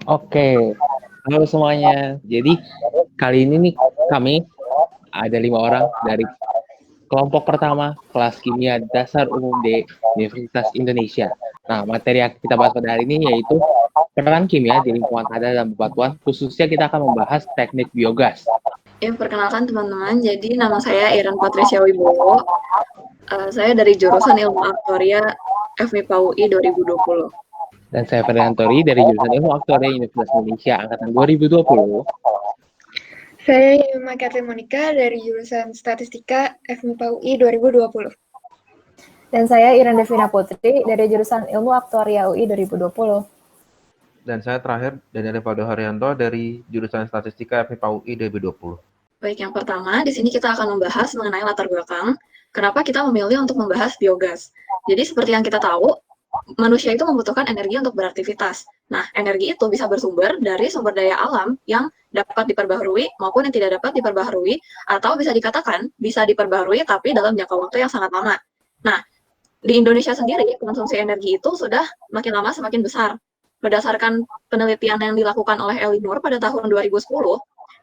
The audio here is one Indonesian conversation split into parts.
Oke, halo semuanya. Jadi kali ini nih kami ada 5 orang dari kelompok pertama kelas kimia dasar umum D Universitas Indonesia. Nah, materi yang kita bahas pada hari ini yaitu peran kimia di lingkungan padat dan bebatuan. Khususnya kita akan membahas teknik biogas. Ya, perkenalkan teman-teman, jadi nama saya Iren Patricia Wibowo. Saya dari jurusan Ilmu Aktuaria FMIPA UI 2020. Dan saya Ferdiantori dari jurusan Ilmu Aktuaria Universitas Indonesia angkatan 2020. Saya Yuma Kathleen Monica dari jurusan Statistika FMIPA UI 2020. Dan saya Iren Devina Putri dari jurusan Ilmu Aktuaria UI 2020. Dan saya terakhir Daniel Rivaldo Haryanto dari jurusan Statistika FMIPA UI 2020. Baik, yang pertama di sini kita akan membahas mengenai latar belakang kenapa kita memilih untuk membahas biogas. Jadi seperti yang kita tahu, manusia itu membutuhkan energi untuk beraktivitas. Nah, energi itu bisa bersumber dari sumber daya alam yang dapat diperbaharui maupun yang tidak dapat diperbaharui, atau bisa dikatakan bisa diperbaharui tapi dalam jangka waktu yang sangat lama. Nah, di Indonesia sendiri, konsumsi energi itu sudah makin lama semakin besar. Berdasarkan penelitian yang dilakukan oleh Elinor pada tahun 2010,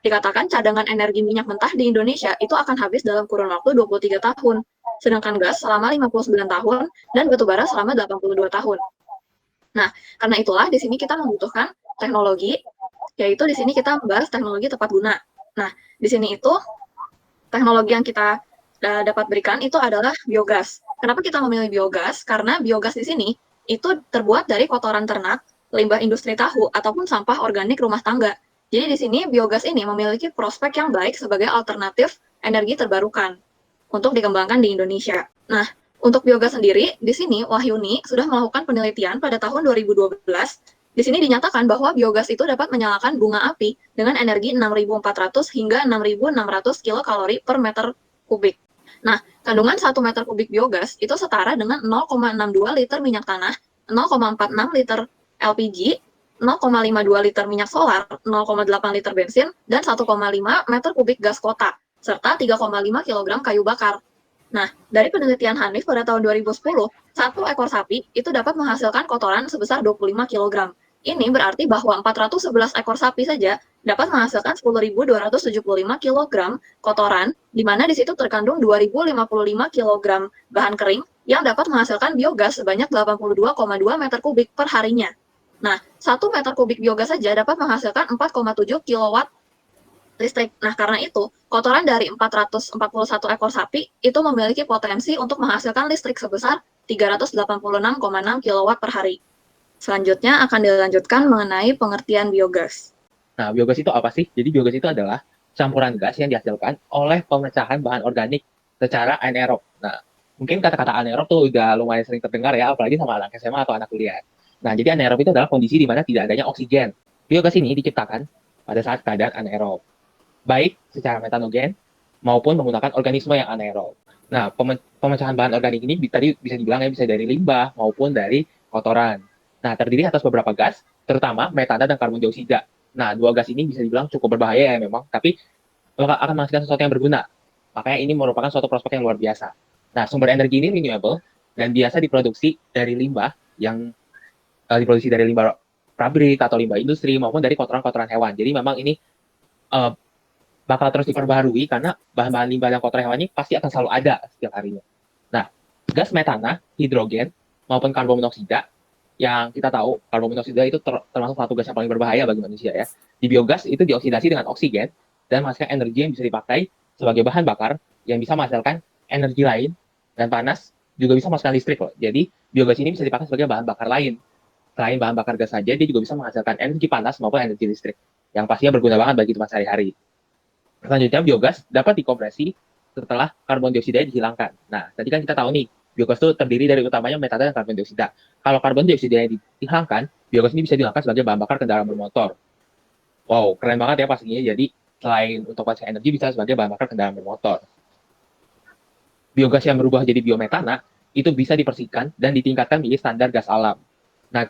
dikatakan cadangan energi minyak mentah di Indonesia itu akan habis dalam kurun waktu 23 tahun, sedangkan gas selama 59 tahun dan batubara selama 82 tahun. Nah, karena itulah di sini kita membutuhkan teknologi, yaitu di sini kita membahas teknologi tepat guna. Nah, di sini itu teknologi yang kita dapat berikan itu adalah biogas. Kenapa kita memilih biogas? Karena biogas di sini itu terbuat dari kotoran ternak, limbah industri tahu, ataupun sampah organik rumah tangga. Jadi di sini biogas ini memiliki prospek yang baik sebagai alternatif energi terbarukan untuk dikembangkan di Indonesia. Nah, untuk biogas sendiri, di sini Wahyuni sudah melakukan penelitian pada tahun 2012. Di sini dinyatakan bahwa biogas itu dapat menyalakan bunga api dengan energi 6.400 hingga 6.600 kilokalori per meter kubik. Nah, kandungan 1 meter kubik biogas itu setara dengan 0,62 liter minyak tanah, 0,46 liter LPG, 0,52 liter minyak solar, 0,8 liter bensin, dan 1,5 meter kubik gas kota, serta 3,5 kg kayu bakar. Nah, dari penelitian Hanif pada tahun 2010, satu ekor sapi itu dapat menghasilkan kotoran sebesar 25 kg. Ini berarti bahwa 411 ekor sapi saja dapat menghasilkan 10.275 kg kotoran, di mana di situ terkandung 2.055 kg bahan kering yang dapat menghasilkan biogas sebanyak 82,2 meter kubik per harinya. Nah, 1 meter kubik biogas saja dapat menghasilkan 4,7 kilowatt listrik. Nah, karena itu, kotoran dari 441 ekor sapi itu memiliki potensi untuk menghasilkan listrik sebesar 386,6 kilowatt per hari. Selanjutnya akan dilanjutkan mengenai pengertian biogas. Nah, biogas itu apa sih? Jadi biogas itu adalah campuran gas yang dihasilkan oleh pemecahan bahan organik secara anaerob. Nah, mungkin kata-kata anaerob tuh udah lumayan sering terdengar ya, apalagi sama anak SMA atau anak kuliah. Nah, jadi anaerob itu adalah kondisi di mana tidak adanya oksigen. Biogas ini diciptakan pada saat keadaan anaerob, baik secara metanogen maupun menggunakan organisme yang anaerob. Nah, pemecahan bahan organik ini tadi bisa dibilang ya bisa dari limbah maupun dari kotoran. Nah, terdiri atas beberapa gas, terutama metana dan karbon dioksida. Nah, dua gas ini bisa dibilang cukup berbahaya ya memang, tapi akan menghasilkan sesuatu yang berguna. Makanya ini merupakan suatu prospek yang luar biasa. Nah, sumber energi ini renewable dan biasa diproduksi dari limbah yang diproduksi dari limbah pabrik atau limbah industri maupun dari kotoran-kotoran hewan. Jadi memang ini bakal terus diperbaharui karena bahan-bahan limbah dan kotoran hewan ini pasti akan selalu ada setiap harinya. Nah, gas metana, hidrogen, maupun karbon monoksida yang kita tahu karbon monoksida itu termasuk satu gas yang paling berbahaya bagi manusia ya. Di biogas itu dioksidasi dengan oksigen dan menghasilkan energi yang bisa dipakai sebagai bahan bakar yang bisa menghasilkan energi lain dan panas juga bisa menghasilkan listrik loh. Jadi biogas ini bisa dipakai sebagai bahan bakar lain. Selain bahan bakar gas saja, dia juga bisa menghasilkan energi panas maupun energi listrik yang pastinya berguna banget bagi kehidupan sehari-hari. Selanjutnya biogas dapat dikompresi setelah karbon dioksida dihilangkan. Nah, tadi kan kita tahu nih, biogas itu terdiri dari utamanya metana dan karbon dioksida. Kalau karbon dioksida yang dihilangkan, biogas ini bisa dihilangkan sebagai bahan bakar kendaraan bermotor. Wow, keren banget ya pastinya. Jadi, selain untuk menghasilkan energi, bisa sebagai bahan bakar kendaraan bermotor. Biogas yang berubah jadi biometana, itu bisa dipersihkan dan ditingkatkan menjadi standar gas alam. Nah,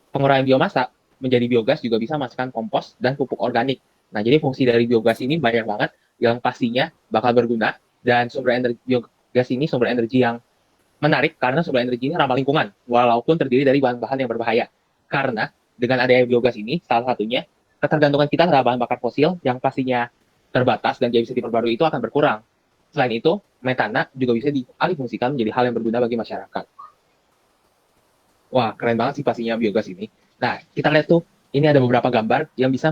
pengurangan biomasa menjadi biogas juga bisa menghasilkan kompos dan pupuk organik. Nah, jadi fungsi dari biogas ini banyak banget yang pastinya bakal berguna dan sumber energi biogas ini sumber energi yang menarik karena sumber energi ini ramah lingkungan walaupun terdiri dari bahan-bahan yang berbahaya. Karena dengan adanya biogas ini, salah satunya, ketergantungan kita terhadap bahan bakar fosil yang pastinya terbatas dan tidak bisa diperbarui itu akan berkurang. Selain itu, metana juga bisa dialihfungsikan menjadi hal yang berguna bagi masyarakat. Wah, keren banget sih pastinya biogas ini. Nah, kita lihat tuh, ini ada beberapa gambar yang bisa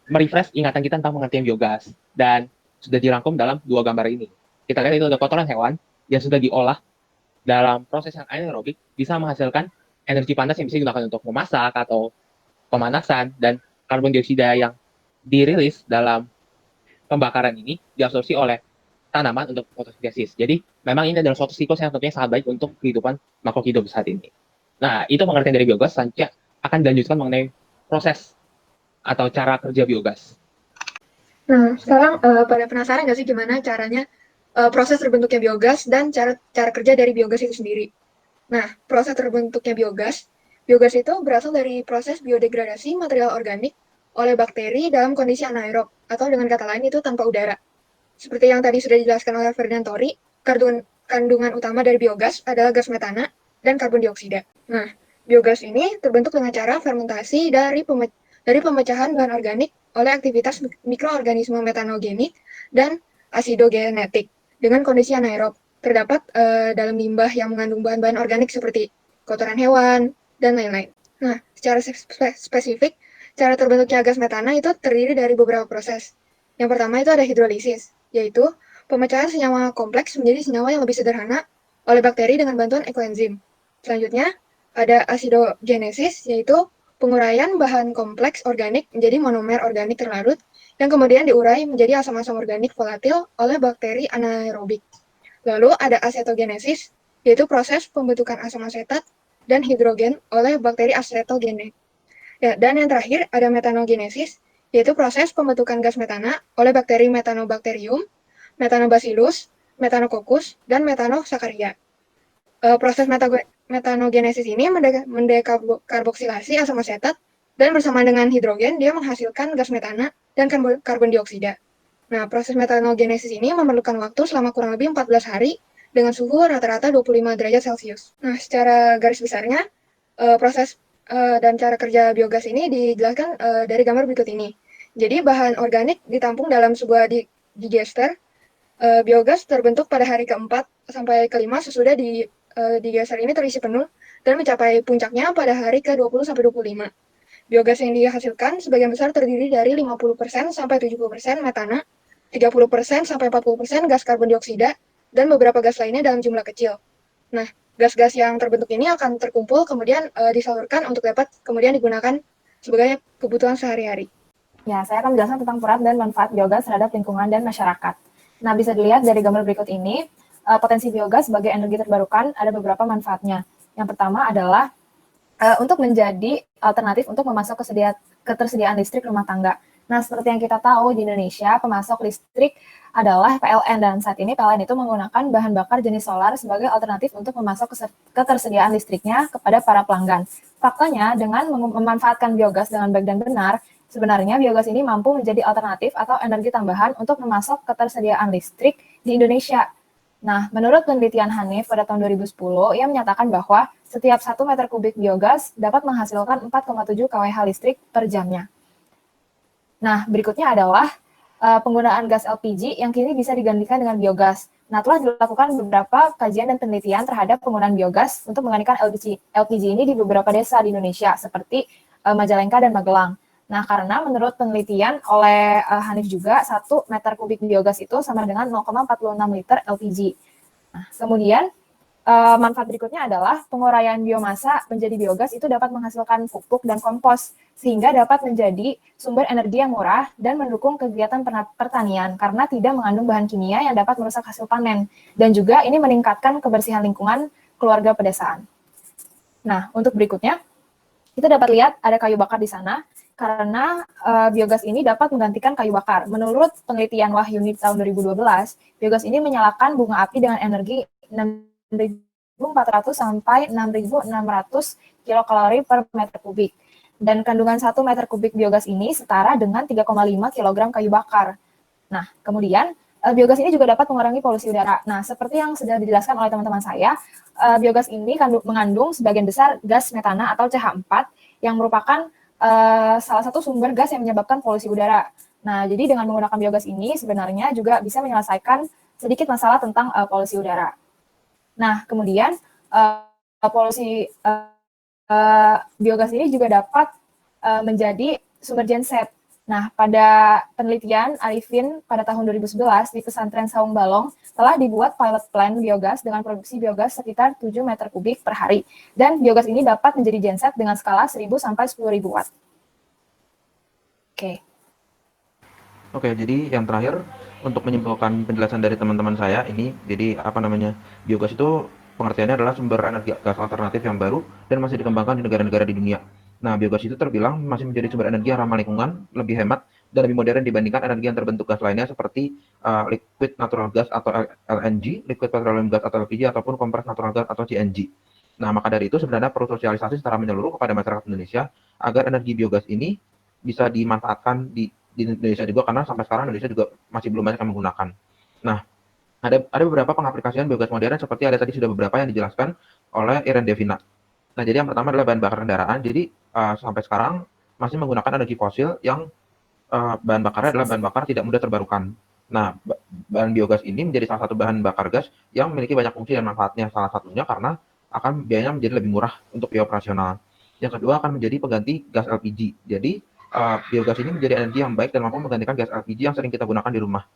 merefresh ingatan kita tentang pengertian biogas. Dan sudah dirangkum dalam 2 gambar ini. Kita lihat itu ada kotoran hewan yang sudah diolah dalam proses yang anaerobik, bisa menghasilkan energi panas yang bisa digunakan untuk memasak atau pemanasan, dan karbon dioksida yang dirilis dalam pembakaran ini diabsorpsi oleh tanaman untuk fotosintesis. Jadi, memang ini adalah suatu siklus yang tentunya sangat baik untuk kehidupan makhluk hidup saat ini. Nah, itu pengertian dari biogas. Selanjutnya akan dilanjutkan mengenai proses atau cara kerja biogas. Nah, sekarang pada penasaran nggak sih gimana caranya proses terbentuknya biogas dan cara kerja dari biogas itu sendiri? Nah, proses terbentuknya biogas itu berasal dari proses biodegradasi material organik oleh bakteri dalam kondisi anaerob, atau dengan kata lain itu tanpa udara. Seperti yang tadi sudah dijelaskan oleh Ferdinand, kandungan utama dari biogas adalah gas metana dan karbon dioksida. Nah, biogas ini terbentuk dengan cara fermentasi dari pemecahan bahan organik oleh aktivitas mikroorganisme metanogenik dan asidogenetik dengan kondisi anaerob. Terdapat dalam limbah yang mengandung bahan-bahan organik seperti kotoran hewan dan lain-lain. Nah, secara spesifik, cara terbentuknya gas metana itu terdiri dari beberapa proses. Yang pertama itu ada hidrolisis, yaitu pemecahan senyawa kompleks menjadi senyawa yang lebih sederhana oleh bakteri dengan bantuan ekoenzim. Selanjutnya, ada asidogenesis, yaitu penguraian bahan kompleks organik menjadi monomer organik terlarut yang kemudian diurai menjadi asam-asam organik volatil oleh bakteri anaerobik. Lalu ada asetogenesis, yaitu proses pembentukan asam asetat dan hidrogen oleh bakteri acetogene. Ya, dan yang terakhir ada metanogenesis, yaitu proses pembentukan gas metana oleh bakteri Methanobacterium, Methanobacillus, Methanococcus, dan Methanosaccharia. Proses metanogenesis ini mendekarboksilasi asam asetat, dan bersama dengan hidrogen dia menghasilkan gas metana dan karbon dioksida. Nah, proses metanogenesis ini memerlukan waktu selama kurang lebih 14 hari dengan suhu rata-rata 25 derajat Celcius. Nah, secara garis besarnya, proses dan cara kerja biogas ini dijelaskan dari gambar berikut ini. Jadi bahan organik ditampung dalam sebuah digester. Biogas terbentuk pada hari keempat sampai kelima sesudah digester ini terisi penuh dan mencapai puncaknya pada hari ke-20 sampai 25. Biogas yang dihasilkan sebagian besar terdiri dari 50% sampai 70% metana, 30% sampai 40% gas karbon dioksida, dan beberapa gas lainnya dalam jumlah kecil. Nah, gas-gas yang terbentuk ini akan terkumpul kemudian disalurkan untuk dapat kemudian digunakan sebagai kebutuhan sehari-hari. Ya, saya akan menjelaskan tentang peran dan manfaat biogas terhadap lingkungan dan masyarakat. Nah, bisa dilihat dari gambar berikut ini, potensi biogas sebagai energi terbarukan ada beberapa manfaatnya. Yang pertama adalah untuk menjadi alternatif untuk memasok ketersediaan listrik rumah tangga. Nah, seperti yang kita tahu di Indonesia, pemasok listrik adalah PLN, dan saat ini PLN itu menggunakan bahan bakar jenis solar sebagai alternatif untuk memasok ketersediaan listriknya kepada para pelanggan. Faktanya, dengan memanfaatkan biogas dengan baik dan benar, sebenarnya biogas ini mampu menjadi alternatif atau energi tambahan untuk memasok ketersediaan listrik di Indonesia. Nah, menurut penelitian Hanif pada tahun 2010, ia menyatakan bahwa setiap 1 meter kubik biogas dapat menghasilkan 4,7 kWh listrik per jamnya. Nah, berikutnya adalah penggunaan gas LPG yang kini bisa digantikan dengan biogas. Nah, telah dilakukan beberapa kajian dan penelitian terhadap penggunaan biogas untuk menggantikan LPG ini di beberapa desa di Indonesia, seperti Majalengka dan Magelang. Nah, karena menurut penelitian oleh Hanif juga, 1 meter kubik biogas itu sama dengan 0,46 liter LPG. Nah, kemudian manfaat berikutnya adalah penguraian biomasa menjadi biogas itu dapat menghasilkan pupuk dan kompos, sehingga dapat menjadi sumber energi yang murah dan mendukung kegiatan pertanian karena tidak mengandung bahan kimia yang dapat merusak hasil panen. Dan juga ini meningkatkan kebersihan lingkungan keluarga pedesaan. Nah, untuk berikutnya, kita dapat lihat ada kayu bakar di sana, karena biogas ini dapat menggantikan kayu bakar. Menurut penelitian Wahyuni tahun 2012, biogas ini menyalakan bunga api dengan energi 6.400 sampai 6.600 kilokalori per meter kubik. Dan kandungan 1 meter kubik biogas ini setara dengan 3,5 kg kayu bakar. Nah, kemudian Biogas ini juga dapat mengurangi polusi udara. Nah, seperti yang sudah dijelaskan oleh teman-teman saya, biogas ini mengandung sebagian besar gas metana atau CH4 yang merupakan salah satu sumber gas yang menyebabkan polusi udara. Nah, jadi dengan menggunakan biogas ini sebenarnya juga bisa menyelesaikan sedikit masalah tentang polusi udara. Nah, kemudian polusi biogas ini juga dapat menjadi sumber genset. Nah, pada penelitian Arifin pada tahun 2011 di pesantren Saung Balong telah dibuat pilot plant biogas dengan produksi biogas sekitar 7 meter kubik per hari. Dan biogas ini dapat menjadi genset dengan skala 1000 sampai 10.000 watt. Oke. Oke, jadi yang terakhir untuk menyimpulkan penjelasan dari teman-teman saya ini, jadi biogas itu pengertiannya adalah sumber energi gas alternatif yang baru dan masih dikembangkan di negara-negara di dunia. Nah, biogas itu terbilang masih menjadi sumber energi yang ramah lingkungan, lebih hemat, dan lebih modern dibandingkan energi yang terbentuk gas lainnya seperti liquid natural gas atau LNG, liquid petroleum gas atau LPG, ataupun compressed natural gas atau CNG. Nah, maka dari itu sebenarnya perlu sosialisasi secara menyeluruh kepada masyarakat Indonesia agar energi biogas ini bisa dimanfaatkan di Indonesia juga, karena sampai sekarang Indonesia juga masih belum banyak yang menggunakan. Nah, ada beberapa pengaplikasian biogas modern seperti ada tadi sudah beberapa yang dijelaskan oleh Iren Devina. Nah, jadi yang pertama adalah bahan bakar kendaraan. Jadi sampai sekarang masih menggunakan energi fosil yang bahan bakarnya adalah bahan bakar tidak mudah terbarukan. Nah, bahan biogas ini menjadi salah satu bahan bakar gas yang memiliki banyak fungsi dan manfaatnya. Salah satunya karena akan biayanya menjadi lebih murah untuk biaya operasional. Yang kedua akan menjadi pengganti gas LPG. Jadi biogas ini menjadi energi yang baik dan mampu menggantikan gas LPG yang sering kita gunakan di rumah.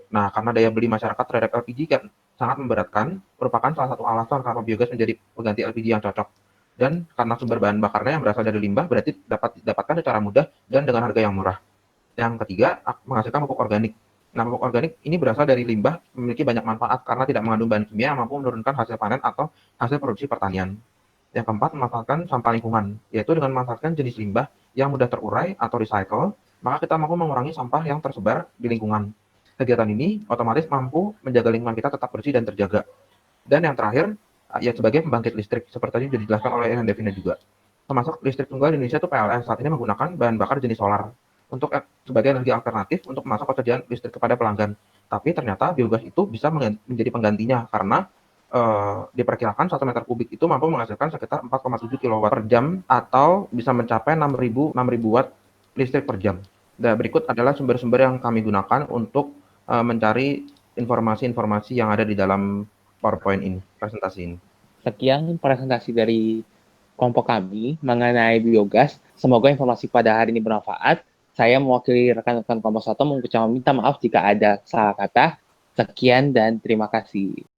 Nah, karena daya beli masyarakat terhadap LPG kan sangat memberatkan, merupakan salah satu alasan kenapa biogas menjadi pengganti LPG yang cocok. Dan karena sumber bahan bakarnya yang berasal dari limbah, berarti dapat didapatkan secara mudah dan dengan harga yang murah. Yang ketiga, menghasilkan pupuk organik. Nah, pupuk organik ini berasal dari limbah, memiliki banyak manfaat karena tidak mengandung bahan kimia yang mampu menurunkan hasil panen atau hasil produksi pertanian. Yang keempat, memanfaatkan sampah lingkungan, yaitu dengan memanfaatkan jenis limbah yang mudah terurai atau recycle, maka kita mampu mengurangi sampah yang tersebar di lingkungan. Kegiatan ini otomatis mampu menjaga lingkungan kita tetap bersih dan terjaga. Dan yang terakhir, ya sebagai pembangkit listrik, seperti tadi sudah dijelaskan oleh Ehan Devina juga. Termasuk listrik tunggal di Indonesia itu PLN saat ini menggunakan bahan bakar jenis solar untuk sebagai energi alternatif untuk masuk pekerjaan listrik kepada pelanggan. Tapi ternyata biogas itu bisa menjadi penggantinya karena diperkirakan 1 meter kubik itu mampu menghasilkan sekitar 4,7 kilowatt per jam atau bisa mencapai 6.000 watt listrik per jam. Dan berikut adalah sumber-sumber yang kami gunakan untuk mencari informasi-informasi yang ada di dalam PowerPoint ini, presentasi ini. Sekian presentasi dari kelompok kami mengenai biogas. Semoga informasi pada hari ini bermanfaat. Saya mewakili rekan-rekan kelompok 1 mengucapkan minta maaf jika ada salah kata. Sekian dan terima kasih.